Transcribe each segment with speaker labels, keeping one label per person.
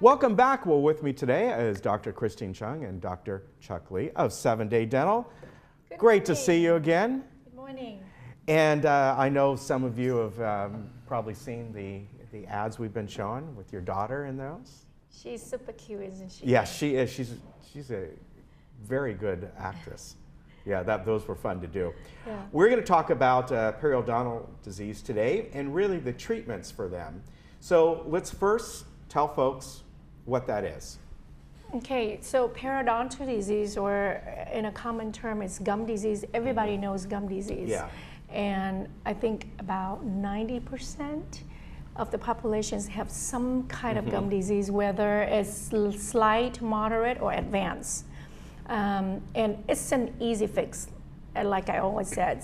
Speaker 1: Welcome back. Well, with me today is Dr. Christine Chung and Dr. Chuck Lee of 7 Day Dental. Great to see you again.
Speaker 2: Good morning.
Speaker 1: And I know some of you have probably seen the ads we've been showing with your daughter in those.
Speaker 2: She's super cute, isn't she?
Speaker 1: Yeah, she is. She's a very good actress. Yeah, those were fun to do.
Speaker 2: Yeah.
Speaker 1: We're going to talk about periodontal disease today and really the treatments for them. So let's first tell folks what that is.
Speaker 2: Okay, so periodontal disease, or in a common term, is gum disease. Everybody knows gum disease.
Speaker 1: Yeah.
Speaker 2: And I think about 90% of the populations have some kind of gum disease, whether it's slight, moderate, or advanced. And it's an easy fix, like I always said.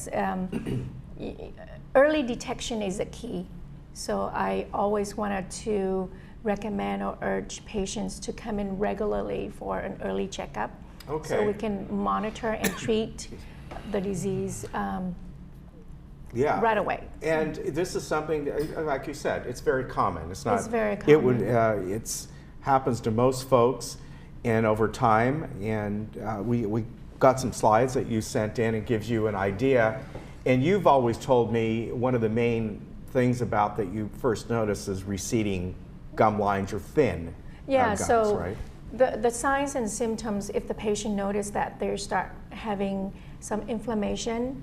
Speaker 2: Early detection is a key. So I always wanted to recommend or urge patients to come in regularly for an early checkup.
Speaker 1: Okay.
Speaker 2: So we can monitor and treat the disease right away.
Speaker 1: And this is something, like you said, it's very common. It's not.
Speaker 2: It's very common.
Speaker 1: It's happens to most folks, and over time. And we got some slides that you sent in. It gives you an idea. And you've always told me one of the main things about that you first notice is receding gum lines or thin gums,
Speaker 2: so
Speaker 1: right?
Speaker 2: the signs and symptoms, if the patient notice that they start having some inflammation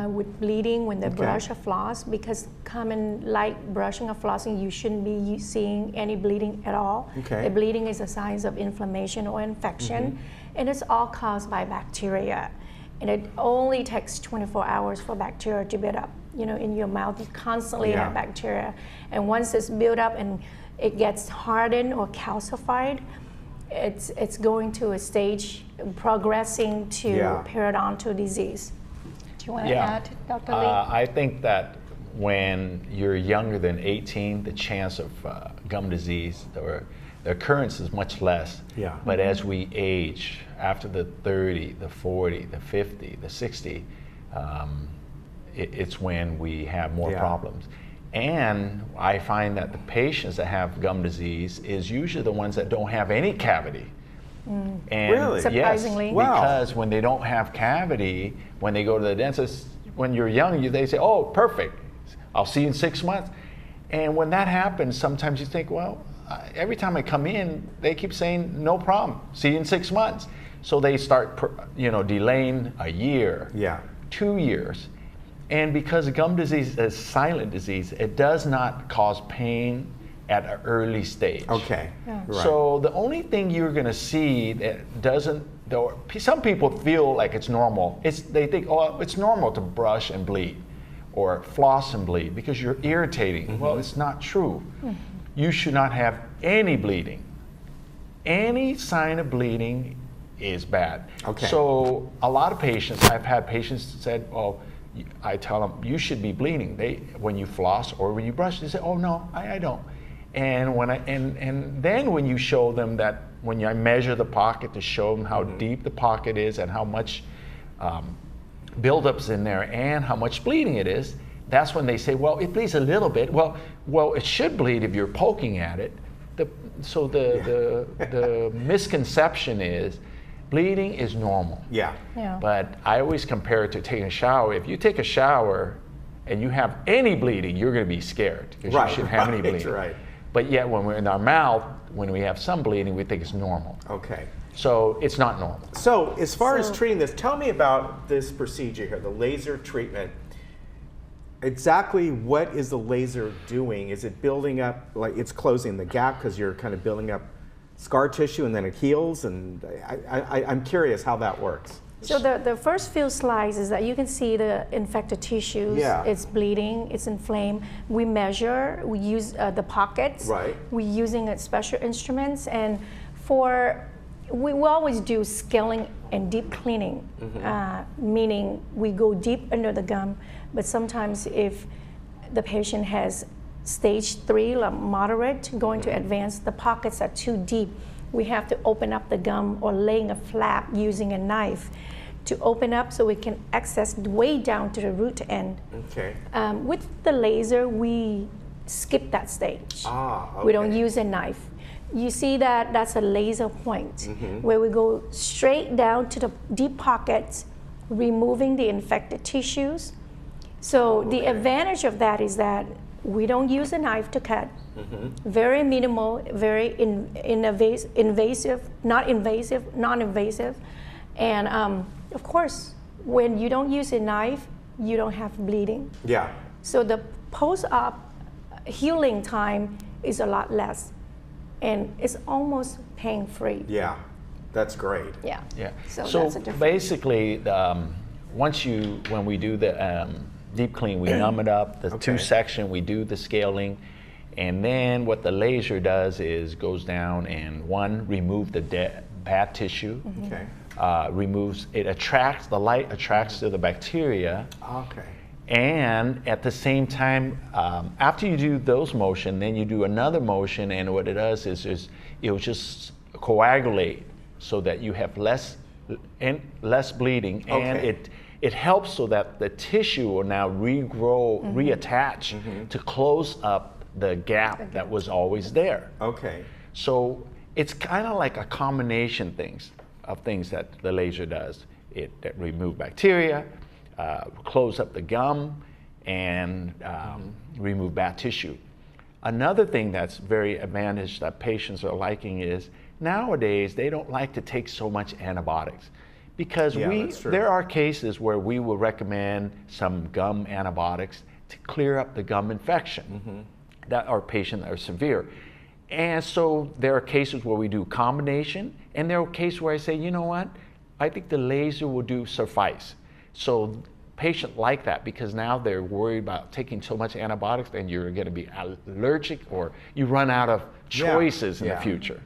Speaker 2: with bleeding when they brush or floss, because common light brushing or flossing, you shouldn't be seeing any bleeding at all.
Speaker 1: Okay.
Speaker 2: The bleeding is a sign of inflammation or infection, and it's all caused by bacteria. And it only takes 24 hours for bacteria to build up. You know, in your mouth, you constantly have bacteria. And once it's built up and it gets hardened or calcified, it's going to a stage progressing to periodontal disease. Do you want to add, Dr. Lee?
Speaker 3: I think that when you're younger than 18, the chance of gum disease or the occurrence is much less.
Speaker 1: Yeah.
Speaker 3: But as we age, after the 30, the 40, the 50, the 60, it's when we have more problems. And I find that the patients that have gum disease is usually the ones that don't have any cavity. And
Speaker 1: Really?
Speaker 2: Surprisingly.
Speaker 3: Yes,
Speaker 1: Wow.
Speaker 3: because when they don't have cavity, when they go to the dentist, when you're young, they say, oh, perfect, I'll see you in 6 months. And when that happens, sometimes you think, well, every time I come in, they keep saying, no problem, see you in 6 months. So they start delaying a year, 2 years. And because gum disease is silent disease, it does not cause pain at an early stage.
Speaker 1: Okay.
Speaker 2: Yeah.
Speaker 1: Right.
Speaker 3: So the only thing you're going to see that doesn't, some people feel like it's normal. They think, oh, it's normal to brush and bleed or floss and bleed because you're irritating. Well, it's not true. You should not have any bleeding. Any sign of bleeding is bad.
Speaker 1: Okay.
Speaker 3: So a lot of patients, I've had patients that said, oh, I tell them, you should be bleeding. When you floss or when you brush, they say, oh no, I don't. And and then when you show them that, when I measure the pocket to show them how deep the pocket is and how much buildup's in there and how much bleeding it is, that's when they say, well, it bleeds a little bit. Well, it should bleed if you're poking at it. The misconception is bleeding is normal.
Speaker 1: Yeah.
Speaker 3: But I always compare it to taking a shower. If you take a shower and you have any bleeding, you're going to be scared because you shouldn't have any bleeding.
Speaker 1: Right.
Speaker 3: But yet when we're in our mouth, when we have some bleeding, we think it's normal.
Speaker 1: Okay.
Speaker 3: So it's not normal.
Speaker 1: So as far as treating this, tell me about this procedure here, the laser treatment. Exactly what is the laser doing? Is it building up, like it's closing the gap because you're kind of building up scar tissue and then it heals? And I'm curious how that works.
Speaker 2: So the first few slides is that you can see the infected tissues. It's bleeding, it's inflamed. We measure, we use the pockets.
Speaker 1: Right.
Speaker 2: We're using special instruments, and we always do scaling and deep cleaning, meaning we go deep under the gum, but sometimes if the patient has stage 3, like moderate, going to advanced, the pockets are too deep. We have to open up the gum or laying a flap using a knife to open up so we can access way down to the root end.
Speaker 1: Okay.
Speaker 2: With the laser, we skip that stage.
Speaker 1: Ah, okay.
Speaker 2: We don't use a knife. you see that that's a laser point where we go straight down to the deep pockets, removing the infected tissues. So the advantage of that is that we don't use a knife to cut. Very minimal, very invasive, non-invasive. And of course, when you don't use a knife, you don't have bleeding.
Speaker 1: Yeah.
Speaker 2: So the post-op healing time is a lot less, and it's almost pain-free.
Speaker 1: Yeah, that's great.
Speaker 2: Yeah.
Speaker 3: Yeah.
Speaker 2: So
Speaker 3: So
Speaker 2: that's a difference.
Speaker 3: basically, when we do the deep clean, we numb it up. The
Speaker 1: Okay.
Speaker 3: two section, we do the scaling, and then what the laser does is goes down and remove the bad tissue.
Speaker 1: Okay.
Speaker 3: The light attracts to the bacteria.
Speaker 1: Okay.
Speaker 3: And at the same time, after you do those motion, then you do another motion, and what it does is it'll just coagulate so that you have less bleeding, and
Speaker 1: Okay.
Speaker 3: it helps so that the tissue will now regrow, reattach to close up the gap that was always there.
Speaker 1: Okay.
Speaker 3: So it's kind of like a combination of things that the laser does. It removes bacteria, close up the gum, and remove bad tissue. Another thing that's very advantage that patients are liking is nowadays they don't like to take so much antibiotics, because
Speaker 1: that's true.
Speaker 3: there are cases where we will recommend some gum antibiotics to clear up the gum infection that our patients are severe. And so there are cases where we do combination, and there are cases where I say, you know what, I think the laser will suffice. So patients like that, because now they're worried about taking so much antibiotics and you're going to be allergic, or you run out of choices in the future.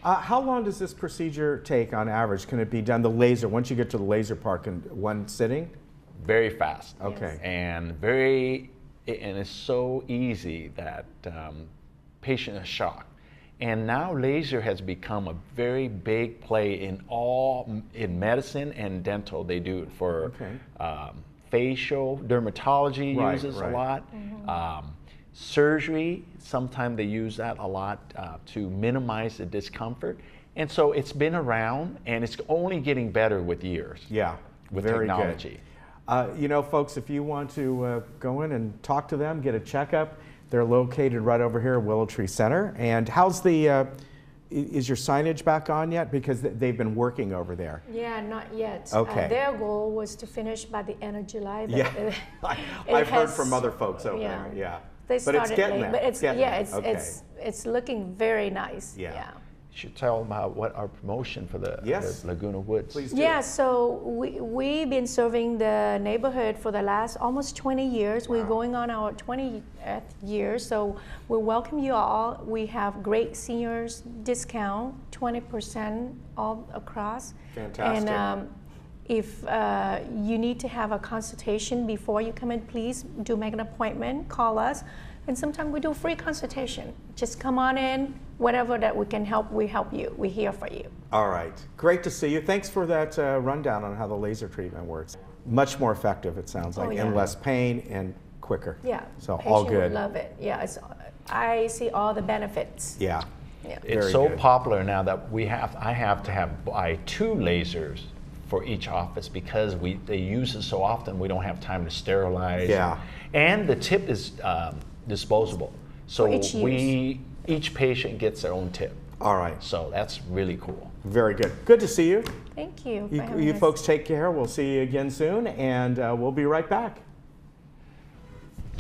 Speaker 1: How long does this procedure take on average? Can it be done, the laser, once you get to the laser part, in one sitting?
Speaker 3: Very fast.
Speaker 1: Okay.
Speaker 3: And it's so easy that patient is shocked. And now laser has become a very big play in medicine and dental. They do it for facial, dermatology uses a lot. Surgery, sometimes they use that a lot to minimize the discomfort. And so it's been around, and it's only getting better with years.
Speaker 1: Yeah,
Speaker 3: with
Speaker 1: very
Speaker 3: technology.
Speaker 1: Good. You know, folks, if you want to go in and talk to them, get a checkup, they're located right over here at Willow Tree Center. And how's is your signage back on yet? Because they've been working over there.
Speaker 2: Yeah, not yet.
Speaker 1: Okay.
Speaker 2: Their goal was to finish by the end of July. But
Speaker 1: Yeah, I've heard from other folks over there. Yeah,
Speaker 2: They started
Speaker 1: but it's getting
Speaker 2: late,
Speaker 1: there.
Speaker 2: but it's looking very nice.
Speaker 1: Yeah.
Speaker 3: You should tell them what our promotion for the Laguna Woods.
Speaker 1: Please do.
Speaker 2: Yeah, so we've been serving the neighborhood for the last almost 20 years. We're going on our 20th year, so we welcome you all. We have great seniors discount, 20% all across.
Speaker 1: Fantastic.
Speaker 2: And if you need to have a consultation before you come in, please do make an appointment, call us. And sometimes we do free consultation. Just come on in, whatever that we can help, we help you. We're here for you.
Speaker 1: All right, great to see you. Thanks for that rundown on how the laser treatment works. Much more effective, it sounds like, and less pain and quicker.
Speaker 2: Yeah,
Speaker 1: so
Speaker 2: patient
Speaker 1: all good.
Speaker 2: Would love it. Yeah, I see all the benefits.
Speaker 1: Yeah.
Speaker 2: Yeah.
Speaker 3: It's
Speaker 1: Very
Speaker 3: so
Speaker 1: good.
Speaker 3: popular now that I have to buy 2 lasers for each office, because they use it so often we don't have time to sterilize.
Speaker 1: Yeah.
Speaker 3: And the tip is disposable. So
Speaker 2: For
Speaker 3: each patient gets their own tip.
Speaker 1: All right.
Speaker 3: So that's really cool.
Speaker 1: Very good. Good to see you.
Speaker 2: Thank you. for having
Speaker 1: You
Speaker 2: us.
Speaker 1: folks take care. We'll see you again soon, and we'll be right back.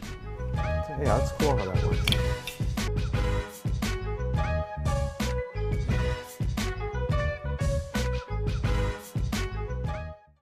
Speaker 1: Yeah, that's cool how that works.